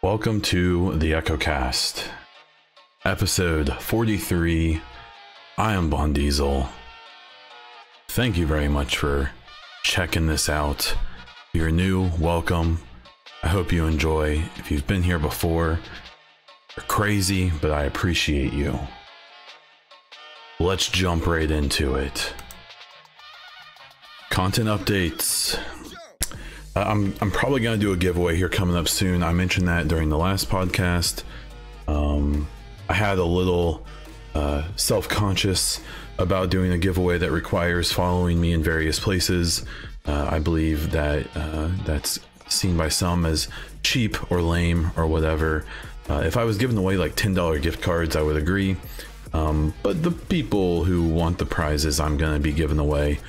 Welcome to the EchoCast, episode 43. I am Bon Diesel. Thank you very much for checking this out. If you're new, welcome. I hope you enjoy. If you've been here before, you're crazy, but I appreciate you. Let's jump right into it. Content updates. I'm probably going to do a giveaway here coming up soon. I mentioned that during the last podcast. I had a little self-conscious about doing a giveaway that requires following me in various places. I believe that that's seen by some as cheap or lame or whatever. If I was giving away like $10 gift cards, I would agree. But the people who want the prizes I'm going to be giving away,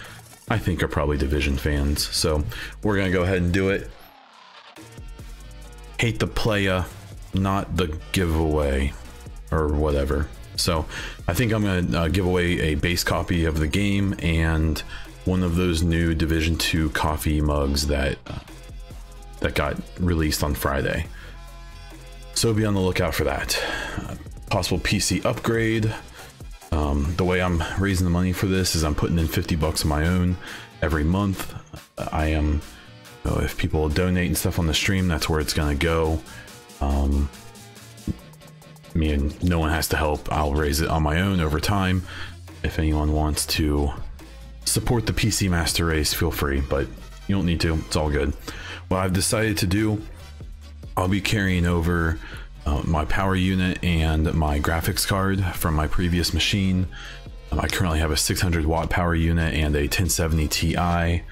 I think, are probably Division fans. So we're going to go ahead and do it. Hate the playa, not the giveaway or whatever. So I think I'm going to give away a base copy of the game and one of those new Division 2 coffee mugs that got released on Friday. So be on the lookout for that. Possible PC upgrade. The way I'm raising the money for this is I'm putting in $50 of my own every month. I am, if people donate and stuff on the stream, that's where it's gonna go. Me and no one has to help. I'll raise it on my own over time. If anyone wants to support the PC Master Race, feel free, but you don't need to. It's all good. What I've decided to do, I'll be carrying over my power unit and my graphics card from my previous machine. I currently have a 600 watt power unit and a 1070 Ti. I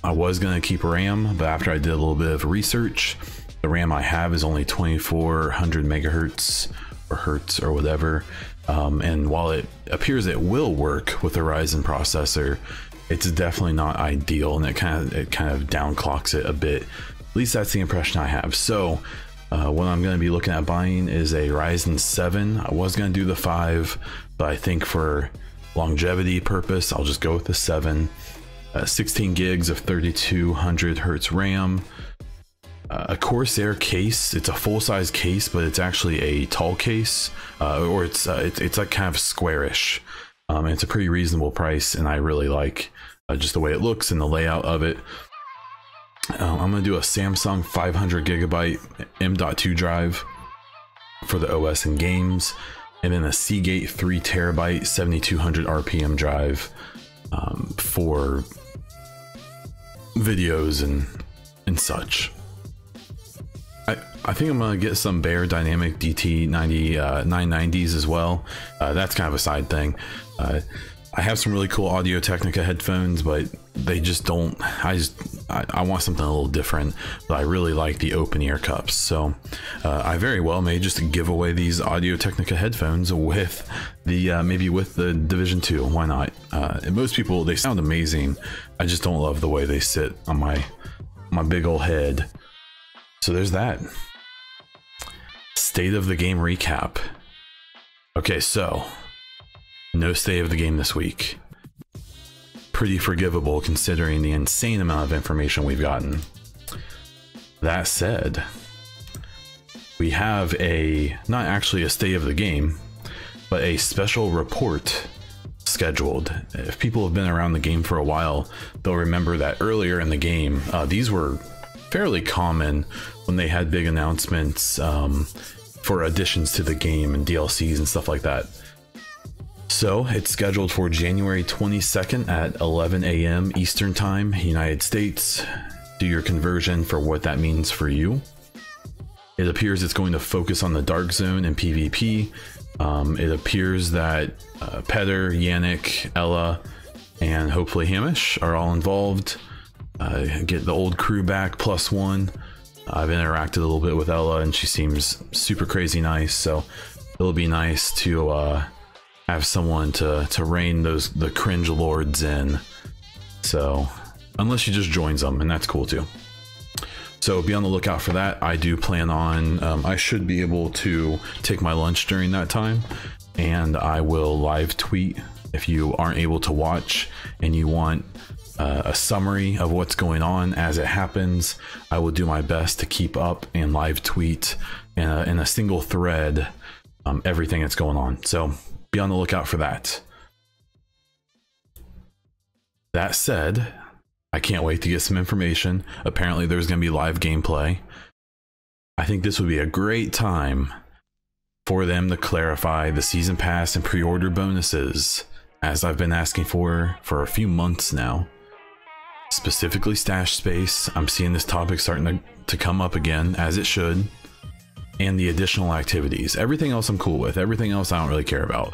was going to keep RAM, but after I did a little bit of research, the RAM I have is only 2400 megahertz or hertz or whatever. And while it appears it will work with the Ryzen processor, it's definitely not ideal, and it kind of downclocks it a bit. At least that's the impression I have. So what I'm going to be looking at buying is a Ryzen 7. I was going to do the 5, but I think for longevity purpose, I'll just go with the 7. 16 gigs of 3200 hertz RAM. A Corsair case. It's a full-size case, but it's actually a tall case, or it's like kind of squarish. And it's a pretty reasonable price, and I really like just the way it looks and the layout of it. I'm going to do a Samsung 500 gigabyte M.2 drive for the OS and games, and then a Seagate 3 terabyte 7200 RPM drive for videos and such. I think I'm going to get some Bear Dynamic DT90 990s as well. That's kind of a side thing. I have some really cool Audio Technica headphones, but they just don't, I want something a little different, but I really like the open ear cups. So I very well may just give away these Audio Technica headphones with the, maybe with the Division 2, why not? And most people, they sound amazing. I just don't love the way they sit on my big old head. So there's that. State of the game recap. Okay, so no state of the game this week. Pretty forgivable considering the insane amount of information we've gotten. That said, we have not actually a state of the game, but a special report scheduled. If people have been around the game for a while, they'll remember that earlier in the game, these were fairly common when they had big announcements for additions to the game and DLCs and stuff like that. So it's scheduled for January 22nd at 11 a.m. Eastern Time, United States. Do your conversion for what that means for you. It appears it's going to focus on the Dark Zone and PvP. It appears that Petter, Yannick, Ella, and hopefully Hamish are all involved. Get the old crew back +1. I've interacted a little bit with Ella and she seems super crazy nice, so it'll be nice to have someone to rein the cringe lords in. So unless she just joins them, and that's cool too. So be on the lookout for that. I do plan on, I should be able to take my lunch during that time, and I will live tweet if you aren't able to watch and you want a summary of what's going on as it happens. I will do my best to keep up and live tweet in a single thread everything that's going on. So be on the lookout for that. That said, I can't wait to get some information. Apparently there's going to be live gameplay. I think this would be a great time for them to clarify the season pass and pre-order bonuses, as I've been asking for a few months now. Specifically stash space. I'm seeing this topic starting to come up again, as it should. And the additional activities. Everything else I'm cool with. Everything else I don't really care about.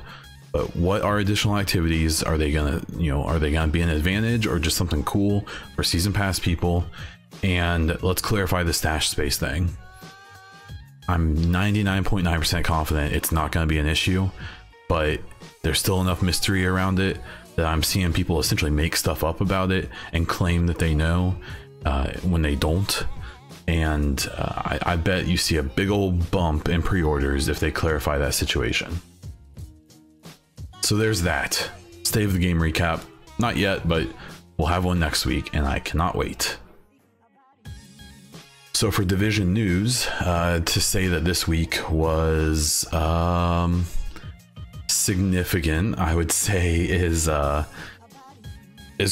But what are additional activities? Are they gonna, are they gonna be an advantage or just something cool for season pass people? And let's clarify the stash space thing. I'm 99.9% confident it's not gonna be an issue, but there's still enough mystery around it that I'm seeing people essentially make stuff up about it and claim that they know when they don't. And I bet you see a big old bump in pre-orders if they clarify that situation. So there's that. State of the game recap. Not yet, but we'll have one next week, and I cannot wait. So for Division news, to say that this week was significant, I would say is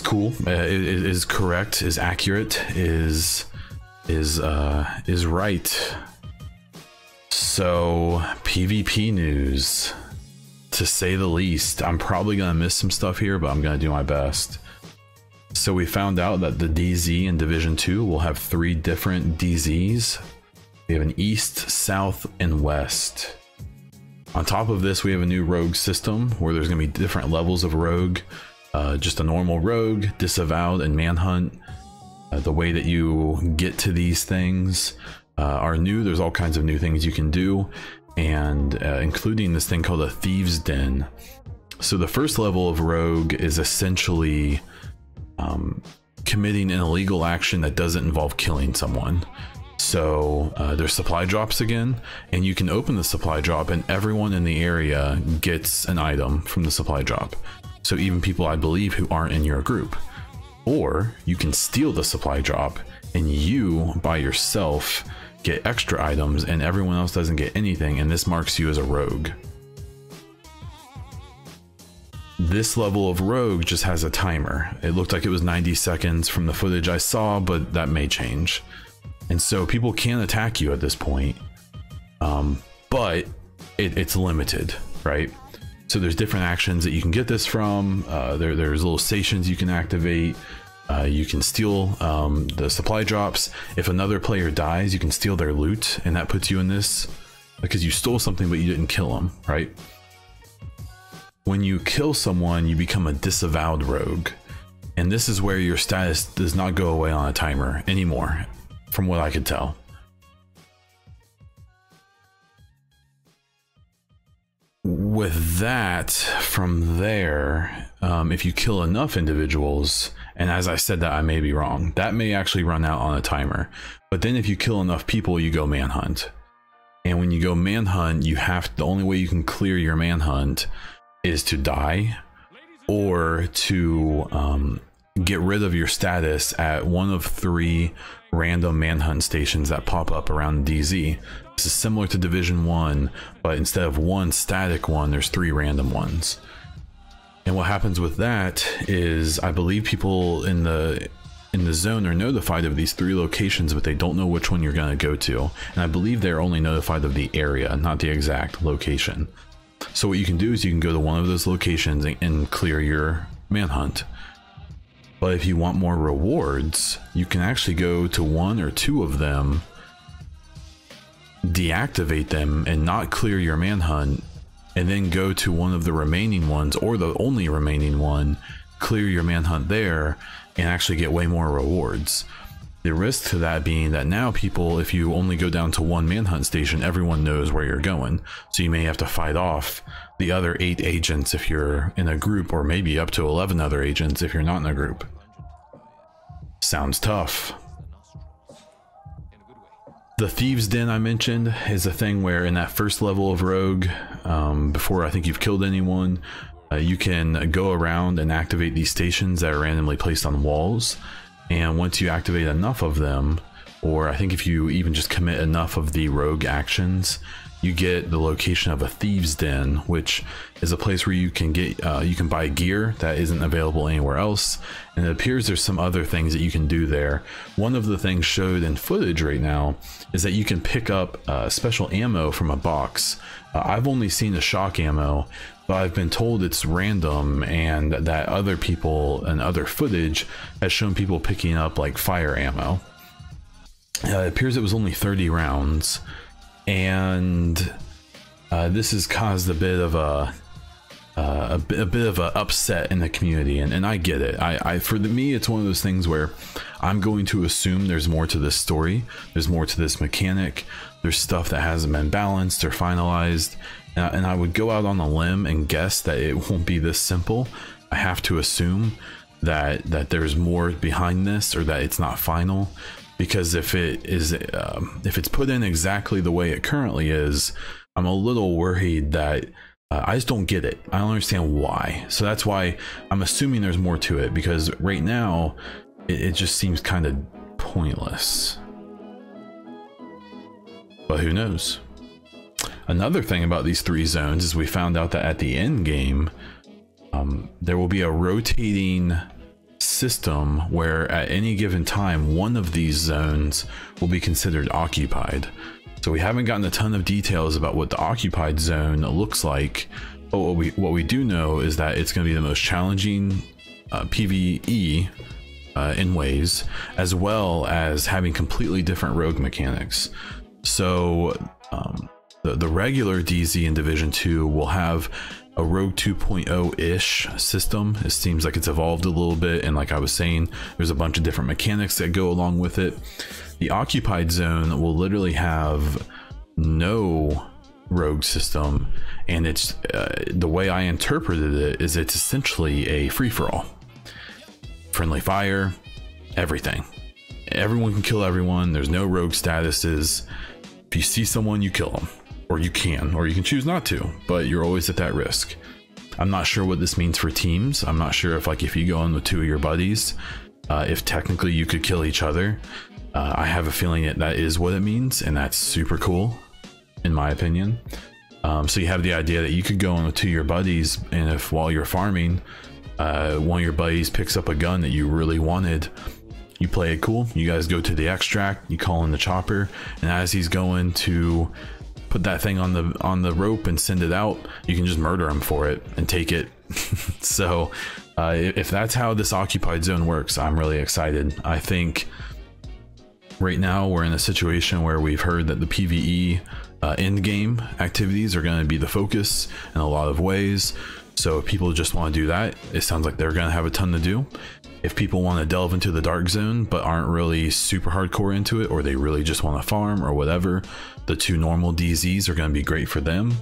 cool, is correct, is accurate, is right. So PvP news, to say the least. I'm probably gonna miss some stuff here, but I'm gonna do my best. So we found out that the DZ in Division 2 will have 3 different DZs. We have an East, South, and West. On top of this, we have a new rogue system where there's gonna be different levels of rogue. Just a normal rogue, disavowed, and manhunt. The way that you get to these things are new. There's all kinds of new things you can do, and including this thing called a Thieves' Den. So the first level of rogue is essentially committing an illegal action that doesn't involve killing someone. So there's supply drops again, and you can open the supply drop and everyone in the area gets an item from the supply drop. So even people, I believe, who aren't in your group. Or you can steal the supply drop and you by yourself get extra items and everyone else doesn't get anything, and this marks you as a rogue. This level of rogue just has a timer. It looked like it was 90 seconds from the footage I saw, but that may change. And so people can attack you at this point, but it's limited, right? So there's different actions that you can get this from. There's little stations you can activate. You can steal the supply drops. If another player dies, you can steal their loot, and that puts you in this because you stole something but you didn't kill them, right? When you kill someone, you become a disavowed rogue, and this is where your status does not go away on a timer anymore, from what I could tell. With that, from there, if you kill enough individuals, and as I said that, I may be wrong, that may actually run out on a timer. But then if you kill enough people, you go manhunt. And when you go manhunt, the only way you can clear your manhunt is to die or to get rid of your status at one of 3 random manhunt stations that pop up around DZ. This is similar to Division 1, but instead of 1 static one, there's 3 random ones. And what happens with that is, I believe people in the zone are notified of these 3 locations, but they don't know which one you're going to go to. And I believe they're only notified of the area, not the exact location. So what you can do is you can go to one of those locations and clear your manhunt. But if you want more rewards, you can actually go to 1 or 2 of them, deactivate them, and not clear your manhunt, and then go to one of the remaining ones, or the only remaining one, clear your manhunt there, and actually get way more rewards. The risk to that being that now people, if you only go down to 1 manhunt station, everyone knows where you're going. So you may have to fight off the other 8 agents if you're in a group, or maybe up to 11 other agents if you're not in a group. Sounds tough. The Thieves' Den I mentioned is a thing where in that first level of rogue, before I think you've killed anyone, You can go around and activate these stations that are randomly placed on walls, and once you activate enough of them, or I think if you even just commit enough of the rogue actions, you get the location of a thieves den, which is a place where you can get you can buy gear that isn't available anywhere else, and it appears there's some other things that you can do there. One of the things showed in footage right now is that you can pick up special ammo from a box. I've only seen the shock ammo, but I've been told it's random, and that other people and other footage has shown people picking up like fire ammo. It appears it was only 30 rounds, and this has caused a bit of a bit of a upset in the community, and I get it. For me, it's one of those things where I'm going to assume there's more to this story, there's more to this mechanic, there's stuff that hasn't been balanced or finalized, and I would go out on a limb and guess that it won't be this simple. I have to assume that there's more behind this, or that it's not final, because if it is if it's put in exactly the way it currently is, I'm a little worried that I just don't get it. I don't understand why. So that's why I'm assuming there's more to it, because right now it just seems kind of pointless. But who knows? Another thing about these 3 zones is we found out that at the end game, there will be a rotating system where at any given time, one of these zones will be considered occupied. So we haven't gotten a ton of details about what the occupied zone looks like, but what we do know is that it's going to be the most challenging PvE in ways, as well as having completely different rogue mechanics. So the regular DZ in Division 2 will have a Rogue 2.0-ish system. It seems like it's evolved a little bit, and like I was saying, there's a bunch of different mechanics that go along with it. The occupied zone will literally have no rogue system, and it's the way I interpreted it is it's essentially a free-for-all. Friendly fire, everything. Everyone can kill everyone. There's no rogue statuses. If you see someone, you kill them. Or you can choose not to, but you're always at that risk. I'm not sure what this means for teams. I'm not sure if you go in with 2 of your buddies, if technically you could kill each other. I have a feeling that is what it means, and that's super cool, in my opinion. So you have the idea that you could go in with 2 of your buddies, and if while you're farming, one of your buddies picks up a gun that you really wanted, you play it cool. You guys go to the extract, you call in the chopper, and as he's going to put that thing on the rope and send it out, you can just murder him for it and take it. So if that's how this occupied zone works, I'm really excited. I think right now we're in a situation where we've heard that the PvE end game activities are going to be the focus in a lot of ways. So if people just want to do that, it sounds like they're going to have a ton to do. If people want to delve into the dark zone but aren't really super hardcore into it, or they really just want to farm or whatever, the 2 normal DZs are going to be great for them.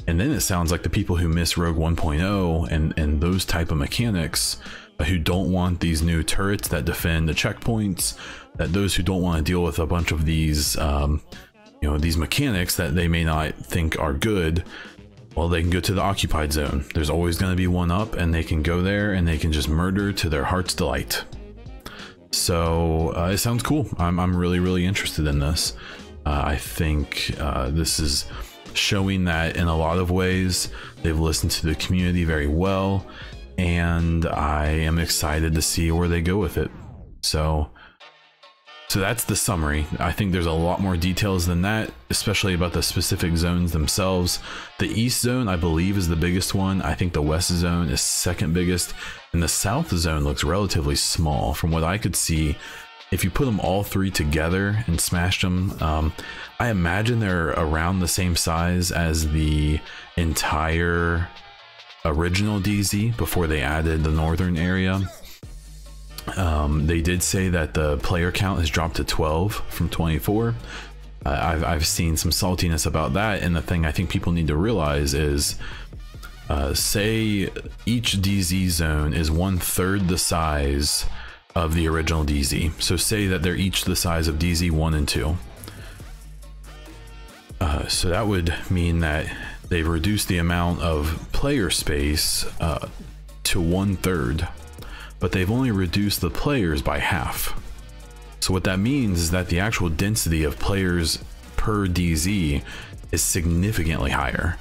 And then it sounds like the people who miss Rogue 1.0 and those type of mechanics, who don't want these new turrets that defend the checkpoints, that those who don't want to deal with a bunch of these these mechanics that they may not think are good, well, they can go to the occupied zone. There's always going to be one up, and they can go there and they can just murder to their heart's delight. So it sounds cool. I'm really interested in this. I think this is showing that in a lot of ways they've listened to the community very well, and I am excited to see where they go with it. So that's the summary. I think there's a lot more details than that, especially about the specific zones themselves. The east zone, I believe, is the biggest one. I think the west zone is second biggest, and the south zone looks relatively small from what I could see. If you put them all 3 together and smashed them, I imagine they're around the same size as the entire original DZ before they added the northern area. They did say that the player count has dropped to 12 from 24. I've seen some saltiness about that, and the thing I think people need to realize is, say each DZ zone is 1/3 the size of the original DZ. So say that they're each the size of DZ 1 and 2. So that would mean that they've reduced the amount of player space to 1/3, but they've only reduced the players by half. So what that means is that the actual density of players per DZ is significantly higher.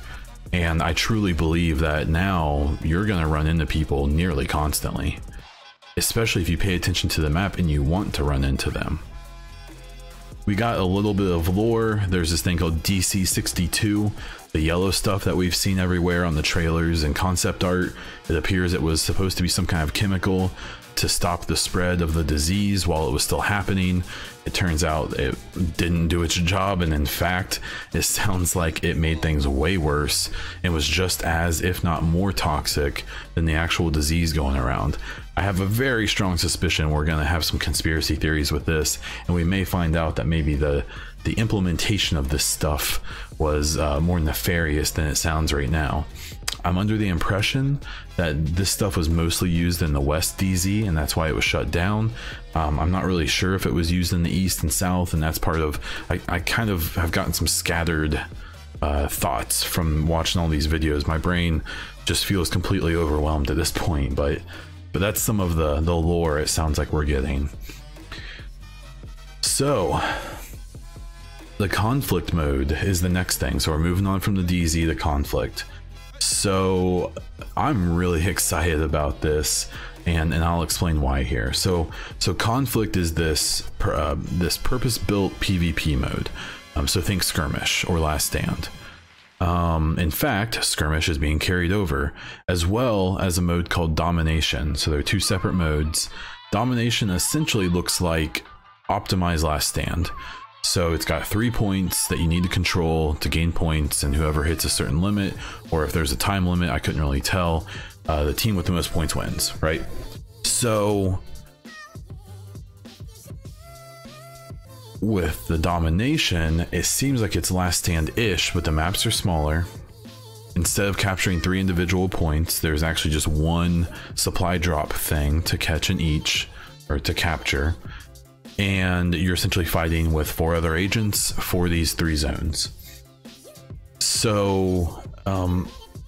And I truly believe that now you're going to run into people nearly constantly, especially if you pay attention to the map and you want to run into them. We got a little bit of lore. There's this thing called DC-62, the yellow stuff that we've seen everywhere on the trailers and concept art. It appears it was supposed to be some kind of chemical to stop the spread of the disease while it was still happening. It turns out it didn't do its job, and in fact, it sounds like it made things way worse and was just as, if not more toxic than the actual disease going around. I have a very strong suspicion we're going to have some conspiracy theories with this, and we may find out that maybe the implementation of this stuff was more nefarious than it sounds right now. I'm under the impression that this stuff was mostly used in the West DZ, and that's why it was shut down. I'm not really sure if it was used in the East and South, and that's part of, I kind of have gotten some scattered thoughts from watching all these videos. My brain just feels completely overwhelmed at this point, but that's some of the lore it sounds like we're getting. So the conflict mode is the next thing. So we're moving on from the DZ to conflict. So I'm really excited about this, and I'll explain why here. So conflict is this purpose-built PvP mode. So think skirmish or last stand. In fact, skirmish is being carried over, as well as a mode called domination. So they're two separate modes. Domination essentially looks like optimized last stand. So it's got 3 points that you need to control to gain points, and whoever hits a certain limit, or if there's a time limit, I couldn't really tell, the team with the most points wins, right? So with the domination, it seems like it's last stand-ish, but the maps are smaller. Instead of capturing 3 individual points, there's actually just one supply drop thing to catch in each, or to capture. And you're essentially fighting with 4 other agents for these 3 zones. So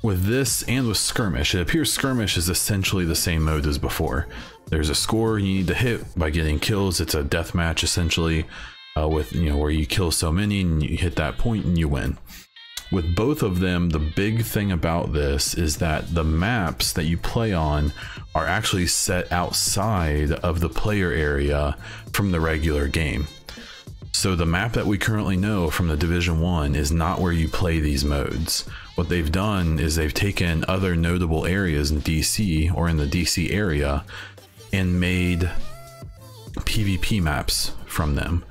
with this and with skirmish, it appears skirmish is essentially the same mode as before. There's a score you need to hit by getting kills. It's a death match essentially, with, you know, where you kill so many and you hit that point and you win. With both of them, the big thing about this is that the maps that you play on are actually set outside of the player area from the regular game. So the map that we currently know from the Division 1 is not where you play these modes. What they've done is they've taken other notable areas in DC or in the DC area and made PvP maps from them.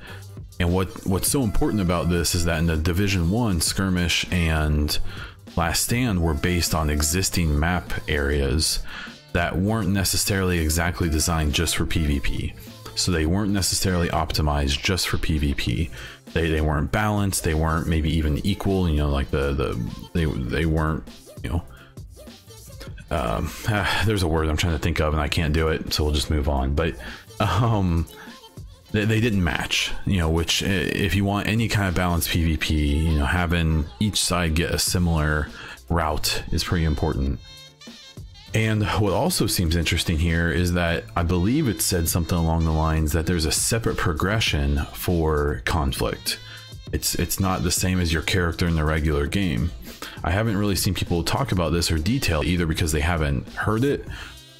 And what's so important about this is that in the Division 1, skirmish and last stand were based on existing map areas that weren't necessarily exactly designed just for PvP. So they weren't necessarily optimized just for PvP. They weren't balanced. They weren't maybe even equal. You know, like they weren't, you know. There's a word I'm trying to think of and I can't do it, so we'll just move on. But they didn't match, you know, which if you want any kind of balanced PvP, you know, having each side get a similar route is pretty important. And what also seems interesting here is that I believe it said something along the lines that there's a separate progression for conflict. It's not the same as your character in the regular game. I haven't really seen people talk about this or detail, either because they haven't heard it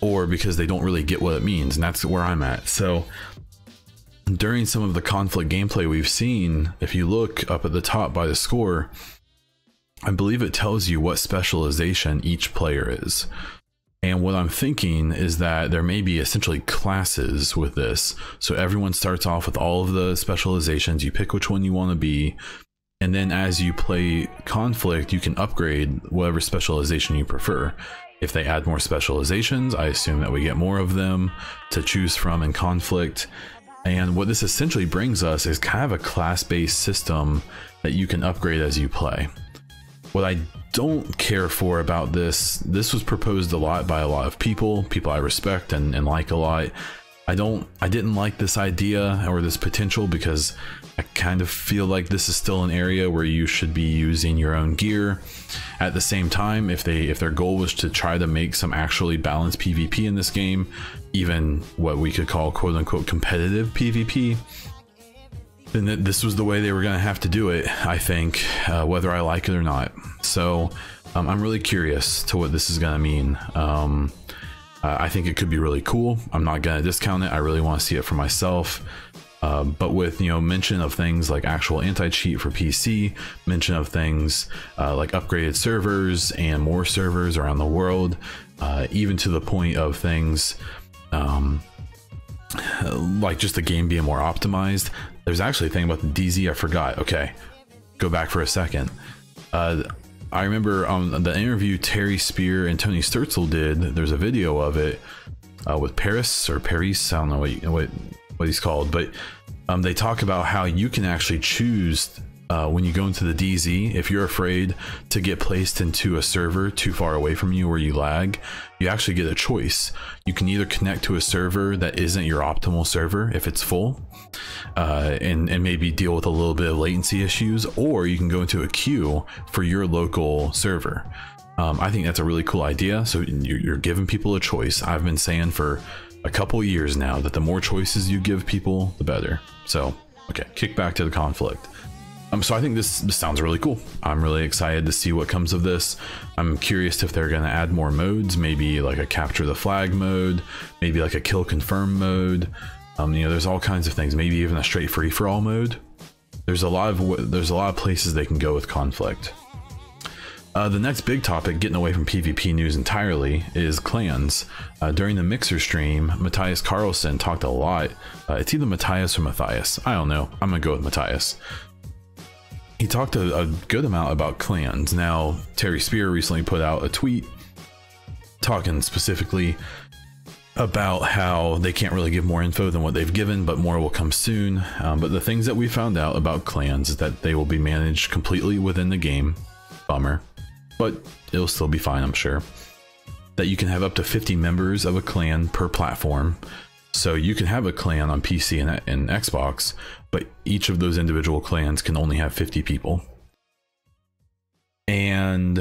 or because they don't really get what it means, and that's where I'm at. So during some of the conflict gameplay we've seen, if you look up at the top by the score, I believe it tells you what specialization each player is. And what I'm thinking is that there may be essentially classes with this. So everyone starts off with all of the specializations, you pick which one you want to be, and then as you play conflict, you can upgrade whatever specialization you prefer. If they add more specializations, I assume that we get more of them to choose from in conflict. And what this essentially brings us is kind of a class-based system that you can upgrade as you play. What I don't care for about this was proposed a lot by a lot of people I respect and like a lot. I didn't like this idea or this potential, because I kind of feel like this is still an area where you should be using your own gear. At the same time, if their goal was to try to make some actually balanced PvP in this game, even what we could call quote unquote competitive PvP, then this was the way they were going to have to do it, I think, whether I like it or not. So I'm really curious to what this is going to mean. I think it could be really cool. I'm not going to discount it. I really want to see it for myself. But with, you know, mention of things like actual anti-cheat for PC, mention of things like upgraded servers and more servers around the world, even to the point of things like just the game being more optimized. There's actually a thing about the DZ I forgot. Okay, go back for a second. I remember on the interview Terry Spear and Tony Sturtzel did, there's a video of it with Paris or Paris, I don't know what he's called, but they talk about how you can actually choose when you go into the DZ, if you're afraid to get placed into a server too far away from you where you lag, you actually get a choice. You can either connect to a server that isn't your optimal server if it's full, and maybe deal with a little bit of latency issues, or you can go into a queue for your local server. I think that's a really cool idea. So you're giving people a choice. I've been saying for a couple years now that the more choices you give people, the better. So, okay, kick back to the conflict. So I think this sounds really cool. I'm really excited to see what comes of this. I'm curious if they're going to add more modes, maybe like a capture the flag mode, maybe like a kill confirm mode. You know, there's all kinds of things. Maybe even a straight free for all mode. There's a lot of places they can go with conflict. The next big topic, getting away from PvP news entirely, is clans. During the Mixer stream, Matthias Carlson talked a lot. It's either Matthias or Matthias. I don't know. I'm gonna go with Matthias. He talked a good amount about clans. Now, Terry Spear recently put out a tweet talking specifically about how they can't really give more info than what they've given, but more will come soon. But the things that we found out about clans is that they will be managed completely within the game. Bummer, but it'll still be fine, I'm sure. That you can have up to 50 members of a clan per platform. So you can have a clan on PC and Xbox, but each of those individual clans can only have 50 people. And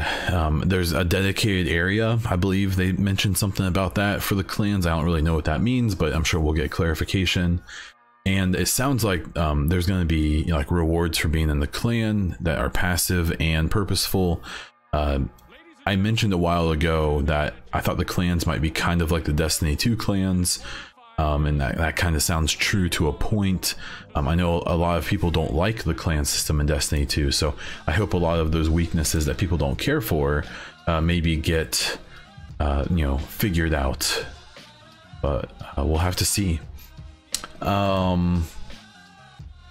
there's a dedicated area. I believe they mentioned something about that for the clans. I don't really know what that means, but I'm sure we'll get clarification. And it sounds like there's going to be, you know, like rewards for being in the clan that are passive and purposeful. I mentioned a while ago that I thought the clans might be kind of like the Destiny 2 clans. And that kind of sounds true to a point. I know a lot of people don't like the clan system in Destiny 2, so I hope a lot of those weaknesses that people don't care for maybe get you know, figured out, but we'll have to see.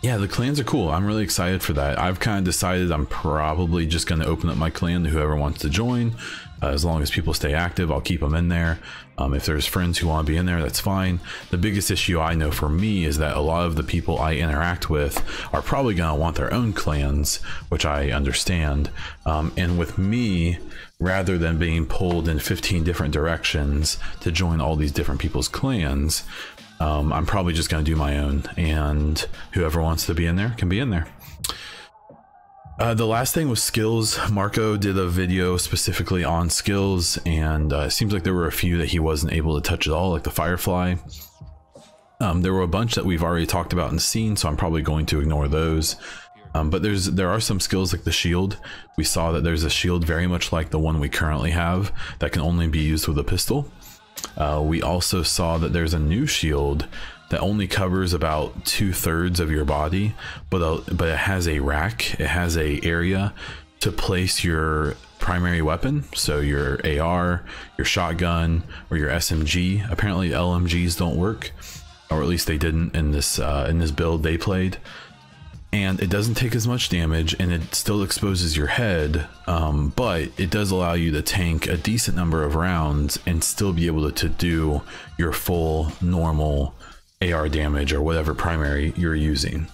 Yeah, the clans are cool. I'm really excited for that. I've kind of decided I'm probably just going to open up my clan to whoever wants to join. As long as people stay active, I'll keep them in there. If there's friends who want to be in there, that's fine. The biggest issue I know for me is that a lot of the people I interact with are probably going to want their own clans, which I understand. And with me, rather than being pulled in 15 different directions to join all these different people's clans, I'm probably just going to do my own, and whoever wants to be in there can be in there. The last thing was skills. Marco did a video specifically on skills, and it seems like there were a few that he wasn't able to touch at all, like the Firefly. There were a bunch that we've already talked about and seen, so I'm probably going to ignore those. But there are some skills like the shield. We saw that there's a shield very much like the one we currently have that can only be used with a pistol. We also saw that there's a new shield that only covers about 2/3 of your body, but it has a rack. It has a area to place your primary weapon, so your AR, your shotgun, or your SMG. Apparently LMGs don't work, or at least they didn't in this build they played. And it doesn't take as much damage, and it still exposes your head, but it does allow you to tank a decent number of rounds and still be able to do your full normal AR damage or whatever primary you're using.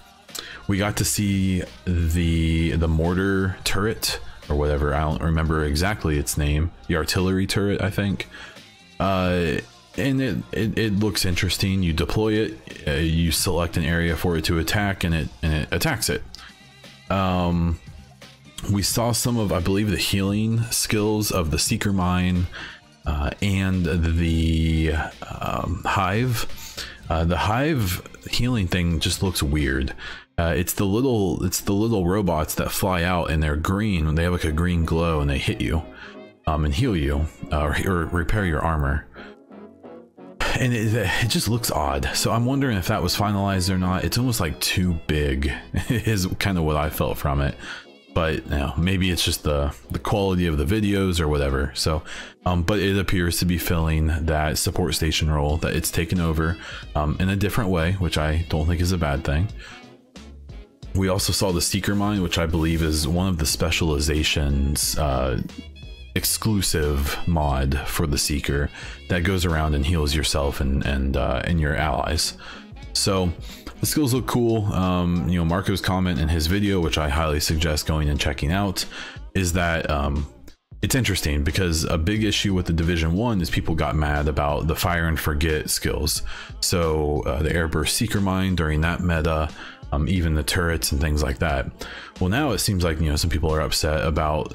We got to see the mortar turret or whatever. I don't remember exactly its name. The artillery turret, I think. and it looks interesting. You deploy it, you select an area for it to attack, and it attacks it. We saw some of, I believe, the healing skills of the Seeker Mine and the Hive. The Hive healing thing just looks weird. It's the little robots that fly out, and they're green, and they have like a green glow, and they hit you and heal you or repair your armor. And it just looks odd. So I'm wondering if that was finalized or not. It's almost like too big is kind of what I felt from it. But you know, maybe it's just the quality of the videos or whatever. So, but it appears to be filling that support station role that it's taken over in a different way, which I don't think is a bad thing. We also saw the Seeker Mine, which I believe is one of the specializations exclusive mod for the Seeker that goes around and heals yourself and your allies. So the skills look cool. You know, Marco's comment in his video, which I highly suggest going and checking out, is that it's interesting because a big issue with the Division 1 is people got mad about the fire and forget skills. So the Airburst Seeker Mine during that meta, even the turrets and things like that. Well, now it seems like, you know, some people are upset about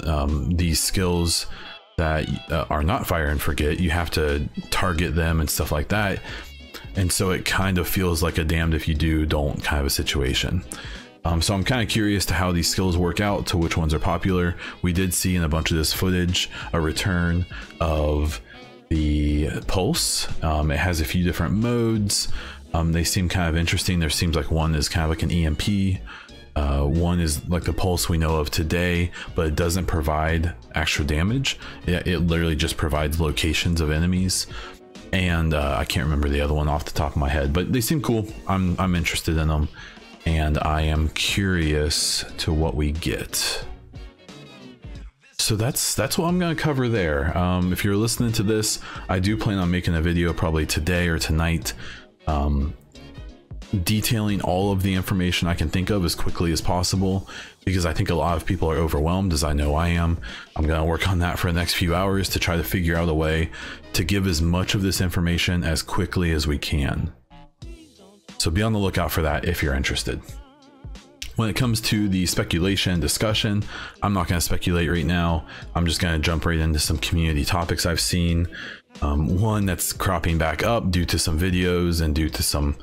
these skills that are not fire and forget. You have to target them and stuff like that. And so it kind of feels like a damned if you do, don't kind of a situation. So I'm kind of curious to how these skills work out, to which ones are popular. We did see in a bunch of this footage a return of the Pulse. It has a few different modes. They seem kind of interesting. There seems like one is kind of like an EMP. One is like the Pulse we know of today, but it doesn't provide extra damage. It literally just provides locations of enemies. And I can't remember the other one off the top of my head, but they seem cool. I'm interested in them, and I am curious to what we get. So that's what I'm going to cover there. If you're listening to this, I do plan on making a video probably today or tonight, detailing all of the information I can think of as quickly as possible, because I think a lot of people are overwhelmed, as I know I am. I'm going to work on that for the next few hours to try to figure out a way to give as much of this information as quickly as we can. So be on the lookout for that if you're interested. When it comes to the speculation discussion, I'm not going to speculate right now. I'm just going to jump right into some community topics I've seen. One that's cropping back up due to some videos and due to some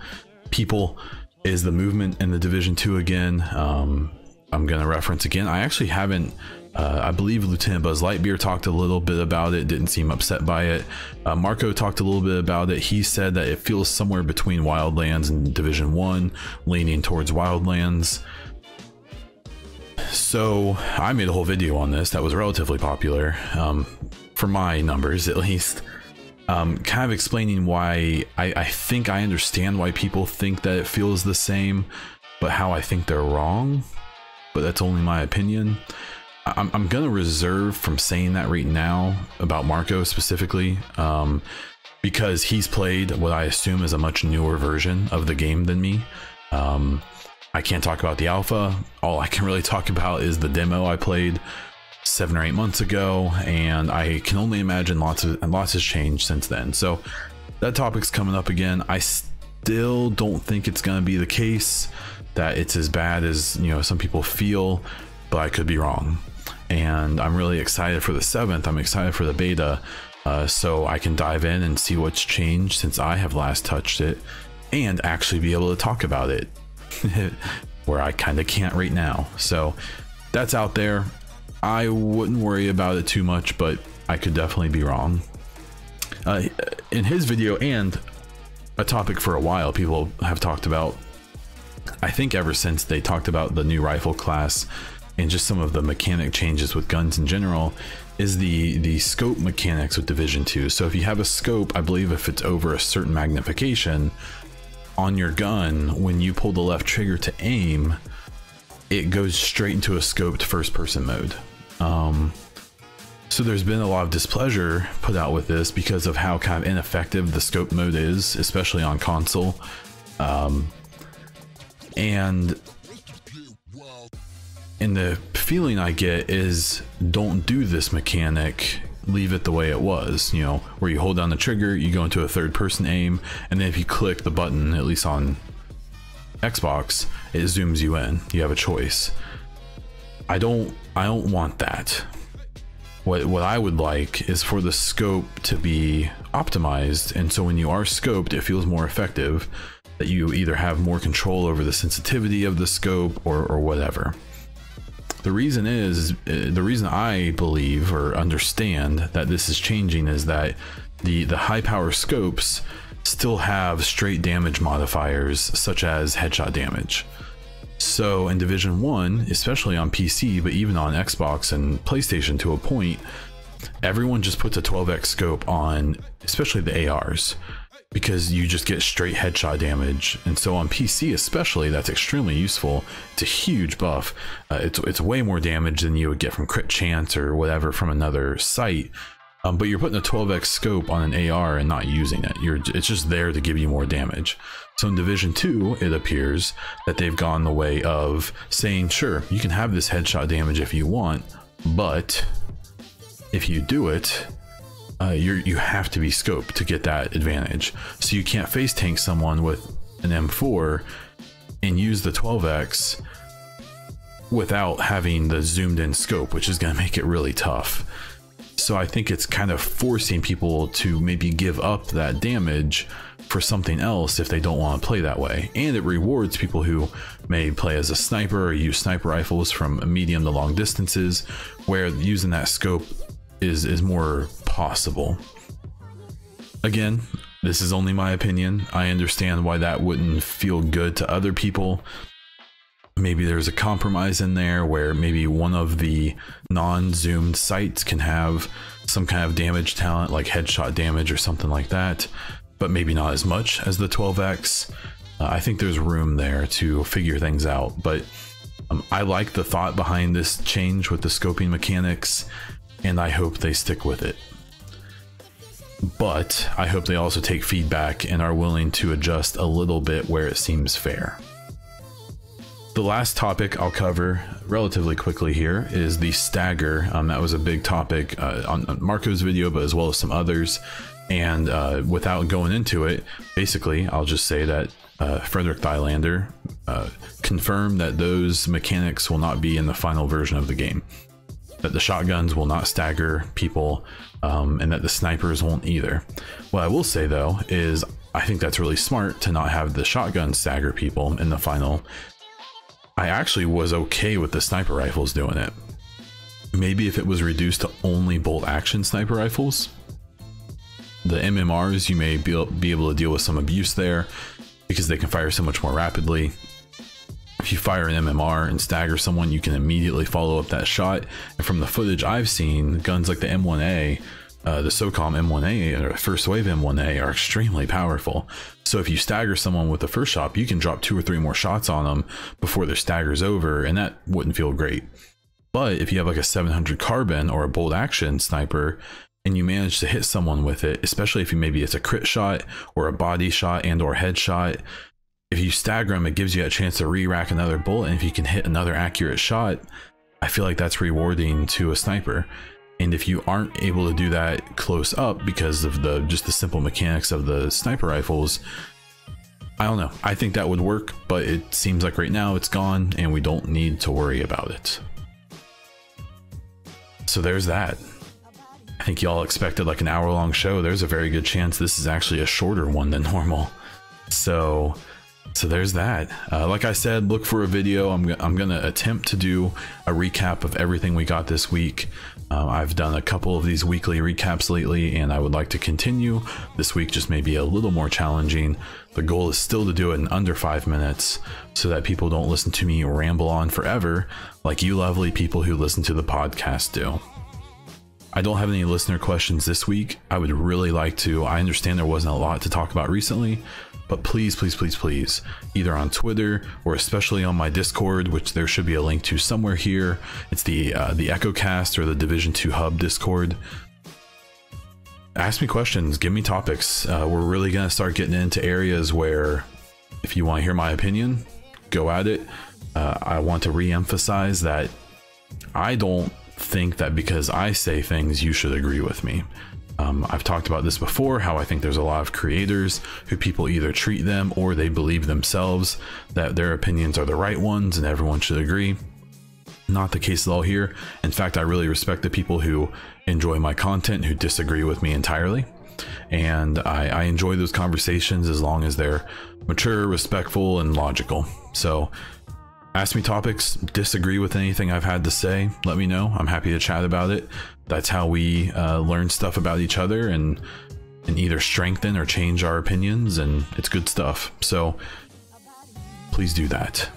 people is the movement in the Division 2 again. I'm going to reference again. I actually haven't, I believe Lieutenant Buzz Lightyear talked a little bit about it, didn't seem upset by it. Marco talked a little bit about it. He said that it feels somewhere between Wildlands and Division 1, leaning towards Wildlands. So I made a whole video on this that was relatively popular, for my numbers at least. Kind of explaining why I think I understand why people think that it feels the same, but how I think they're wrong. But that's only my opinion. I'm gonna reserve from saying that right now about Marco specifically, because he's played what I assume is a much newer version of the game than me. I can't talk about the alpha. All I can really talk about is the demo I played 7 or 8 months ago, and I can only imagine lots has changed since then. So that topic's coming up again. I still don't think it's going to be the case that it's as bad as, you know, some people feel, but I could be wrong. And I'm really excited for the 7th. I'm excited for the beta, so I can dive in and see what's changed since I have last touched it, and actually be able to talk about it where I kind of can't right now. So that's out there. I wouldn't worry about it too much, but I could definitely be wrong. In his video, and a topic for a while people have talked about, I think ever since they talked about the new rifle class and just some of the mechanic changes with guns in general, is the scope mechanics with Division 2. So if you have a scope, I believe if it's over a certain magnification on your gun, when you pull the left trigger to aim, it goes straight into a scoped first-person mode. So there's been a lot of displeasure put out with this because of how kind of ineffective the scope mode is, especially on console. And the feeling I get is, don't do this mechanic leave it the way it was, you know, where you hold down the trigger, you go into a third person aim, and then if you click the button, at least on Xbox, it zooms you in. You have a choice. I don't want that. What I would like is for the scope to be optimized, and so when you are scoped, it feels more effective, that you either have more control over the sensitivity of the scope or whatever. The reason I believe or understand that this is changing is that the high power scopes still have straight damage modifiers such as headshot damage. So in Division 1, especially on PC, but even on Xbox and PlayStation to a point, everyone just puts a 12x scope on, especially the ARs, because you just get straight headshot damage. And so on PC especially, that's extremely useful. It's a huge buff. It's way more damage than you would get from crit chance or whatever from another site. But you're putting a 12x scope on an AR and not using it. It's just there to give you more damage. So in Division 2, it appears that they've gone the way of saying, sure, you can have this headshot damage if you want, but if you do it, you have to be scoped to get that advantage. So you can't face tank someone with an M4 and use the 12x without having the zoomed in scope, which is going to make it really tough. So I think it's kind of forcing people to maybe give up that damage for something else if they don't want to play that way. And it rewards people who may play as a sniper or use sniper rifles from medium to long distances, where using that scope is more possible. Again, this is only my opinion. I understand why that wouldn't feel good to other people. Maybe there's a compromise in there where maybe one of the non-zoomed sites can have some kind of damage talent, like headshot damage or something like that, but maybe not as much as the 12x. I think there's room there to figure things out, but I like the thought behind this change with the scoping mechanics, and I hope they stick with it. But I hope they also take feedback and are willing to adjust a little bit where it seems fair. The last topic I'll cover relatively quickly here is the stagger. That was a big topic on Marco's video, but as well as some others. And without going into it, basically, I'll just say that Frederick Thylander confirmed that those mechanics will not be in the final version of the game. That the shotguns will not stagger people, and that the snipers won't either. What I will say though is I think that's really smart to not have the shotgun stagger people in the final. I actually was okay with the sniper rifles doing it. Maybe if it was reduced to only bolt action sniper rifles. The MMRs, you may be able to deal with some abuse there because they can fire so much more rapidly. If you fire an MMR and stagger someone, you can immediately follow up that shot. And from the footage I've seen, guns like the M1A, the SOCOM M1A or First Wave M1A are extremely powerful. So if you stagger someone with the first shot, you can drop 2 or 3 more shots on them before their stagger's over, and that wouldn't feel great. But if you have like a 700 carbine or a bolt action sniper and you manage to hit someone with it, especially if maybe it's a crit shot or a body shot and or headshot, if you stagger them, it gives you a chance to re-rack another bullet, and if you can hit another accurate shot, I feel like that's rewarding to a sniper. And if you aren't able to do that close up because of just the simple mechanics of the sniper rifles, I don't know. I think that would work, but it seems like right now it's gone and we don't need to worry about it. So there's that. I think y'all expected like an hour-long show. There's a very good chance this is actually a shorter one than normal. So there's that. Like I said, look for a video. I'm gonna attempt to do a recap of everything we got this week. I've done a couple of these weekly recaps lately, and I would like to continue. This week just may be a little more challenging. The goal is still to do it in under 5 minutes so that people don't listen to me ramble on forever like you lovely people who listen to the podcast do. I don't have any listener questions this week. I would really like to. I understand there wasn't a lot to talk about recently, but please, please, please, please, either on Twitter or especially on my Discord, which there should be a link to somewhere here. It's the EchoCast or the Division 2 Hub Discord. Ask me questions, give me topics. We're really gonna start getting into areas where, if you want to hear my opinion, go at it. I want to re-emphasize that I don't think that because I say things, you should agree with me. I've talked about this before, how I think there's a lot of creators who people either treat them or they believe themselves that their opinions are the right ones and everyone should agree. Not the case at all here. In fact, I really respect the people who enjoy my content, who disagree with me entirely. And I enjoy those conversations as long as they're mature, respectful, and logical. So ask me topics, disagree with anything I've had to say, let me know. I'm happy to chat about it. That's how we learn stuff about each other and either strengthen or change our opinions, and it's good stuff. So please do that.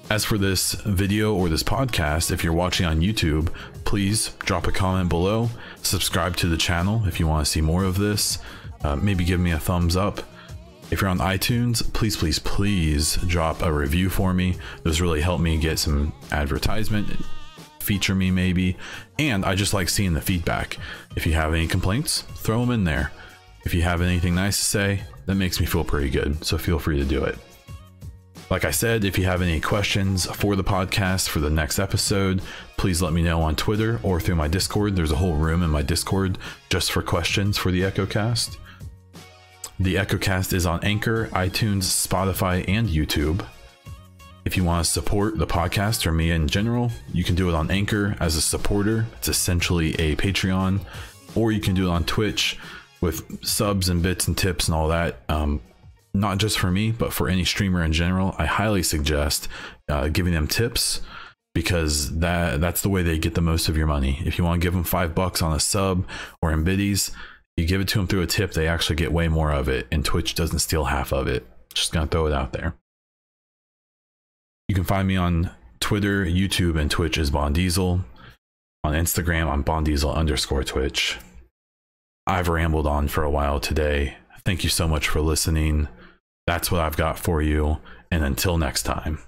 As for this video or this podcast, if you're watching on YouTube, please drop a comment below, subscribe to the channel if you want to see more of this, maybe give me a thumbs up. If you're on iTunes, please drop a review for me. Those really help me get some advertisement, feature me maybe, and I just like seeing the feedback. If you have any complaints, throw them in there. If you have anything nice to say, that makes me feel pretty good, so feel free to do it. Like I said, if you have any questions for the podcast for the next episode, please let me know on Twitter or through my Discord. There's a whole room in my Discord just for questions for the EchoCast. The EchoCast is on Anchor, iTunes, Spotify, and YouTube. If you want to support the podcast or me in general, you can do it on Anchor as a supporter. It's essentially a Patreon, or you can do it on Twitch with subs and bits and tips and all that. Not just for me, but for any streamer in general. I highly suggest giving them tips, because that's the way they get the most of your money. If you want to give them $5 on a sub or in biddies, you give it to them through a tip, they actually get way more of it, and Twitch doesn't steal half of it. Just gonna throw it out there. You can find me on Twitter, YouTube, and Twitch as BonDiesel. On Instagram, I'm BonDiesel_Twitch. I've rambled on for a while today. Thank you so much for listening. That's what I've got for you, and until next time.